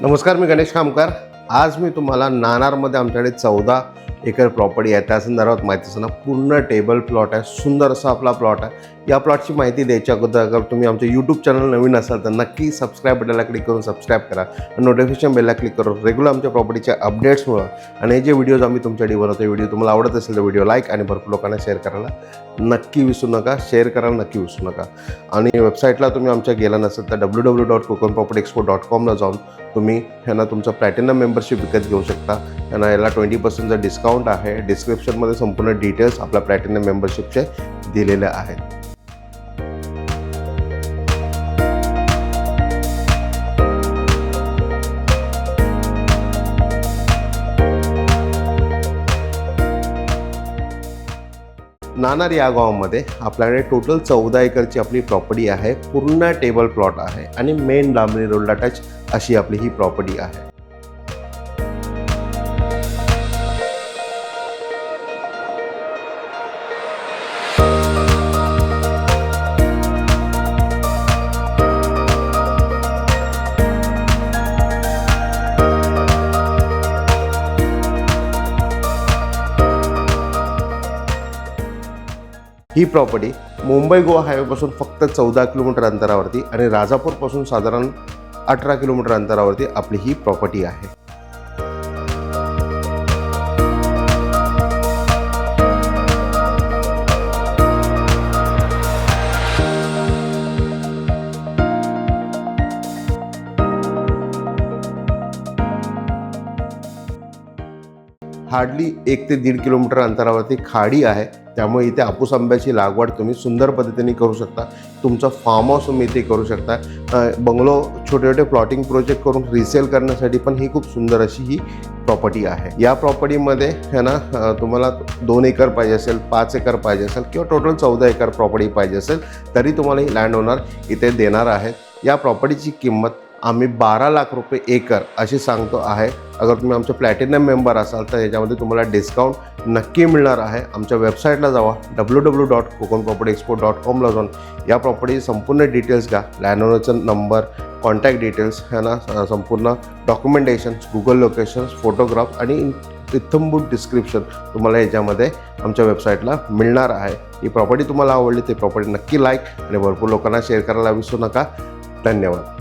नमस्कार, मी गणेश कामकार। आज मी तुम्हाला नाणारमध्ये आमच्याकडे 14 एकर प्रॉपर्टी आहे त्या संदर्भात माहिती सांगणार। पूर्ण टेबल प्लॉट आहे, सुंदर असा आपला प्लॉट आहे। या प्लॉटची माहिती द्यायच्या अगोदर अगर तुम्ही आमचे यूट्यूब चॅनल नवीन असाल तर नक्की सबस्क्राईब बटनला क्लिक करून सबस्क्राईब करा, नोटिफिकेशन बेलला क्लिक करून रेग्युलर आमच्या प्रॉपर्टीच्या अपडेट्स मिळवा। आणि हे जे व्हिडिओज आम्ही तुमच्यासाठी बनवतो, व्हिडिओ तुम्हाला आवडत असेल तर व्हिडिओ लाईक आणि भरपूर लोकांना शेअर करायला नक्की विसरू नका, शेअर करायला नक्की विसरू नका। आणि वेबसाईटला तुम्ही आमच्या गेला नसेल तर www.kokonpropertyexpo.com ला जाऊन तुम्ही ह्यांना तुमचं प्लॅटिनम मेंबरशिप विकत घेऊ शकता। ह्यांना याला 20% डिस्काउंट आहे। डिस्क्रिप्शनमध्ये संपूर्ण डिटेल्स आपल्या प्लॅटिनम मेंबरशिपचे दिलेले आहेत। नाणार या गावामध्ये आपल्याकडे टोटल 14 एकरची आपली प्रॉपर्टी आहे। पूर्ण टेबल प्लॉट आहे आणि मेन डांबरी रोडला टच अशी आपली ही प्रॉपर्टी आहे। ही प्रॉपर्टी मुंबई गोवा हायवेपासून फक्त 14 किलोमीटर अंतरावरती आणि राजापूरपासून साधारण 18 किलोमीटर अंतरावरती आपली ही प्रॉपर्टी आहे। हार्डली 1 ते 1.5 किलोमीटर अंतरावरती खाडी आहे, त्यामुळे इथे हापूस आंब्याची लागवड तुम्ही सुंदर पद्धतीने करू शकता। तुमचा फार्म हाऊस तुम्ही इथे करू शकता। बंगलो छोटे छोटे प्लॉटिंग प्रोजेक्ट करून रिसेल करण्यासाठी पण ही खूप सुंदर अशी ही प्रॉपर्टी आहे। या प्रॉपर्टीमध्ये है ना तुम्हाला 2 एकर पाहिजे असेल, 5 एकर पाहिजे असेल किंवा टोटल 14 एकर प्रॉपर्टी पाहिजे असेल तरी तुम्हाला ही लँड ओनर इथे देणार आहेत। या प्रॉपर्टीची किंमत आम्ही 12 लाख रुपये एकर अशी सांगतो आहे। अगर तुम्ही आमचे प्लॅटिनम मेंबर असाल तर याच्यामध्ये तुम्हाला डिस्काउंट नक्की मिळणार आहे। आमच्या वेबसाईटला जावा, www.kokonpropertyexpo.com ला जाऊन या प्रॉपर्टीचे संपूर्ण डिटेल्स घ्या। लँड ओनरचा नंबर, कॉन्टॅक्ट डिटेल्स है ना, संपूर्ण डॉक्युमेंटेशन्स, गुगल लोकेशन्स, फोटोग्राफ आणि इत्थंभूत डिस्क्रिप्शन तुम्हाला याच्यामध्ये आमच्या वेबसाईटला मिळणार आहे। ही प्रॉपर्टी तुम्हाला आवडली ते प्रॉपर्टी नक्की लाईक आणि भरपूर लोकांना शेअर करायला विसरू नका। धन्यवाद।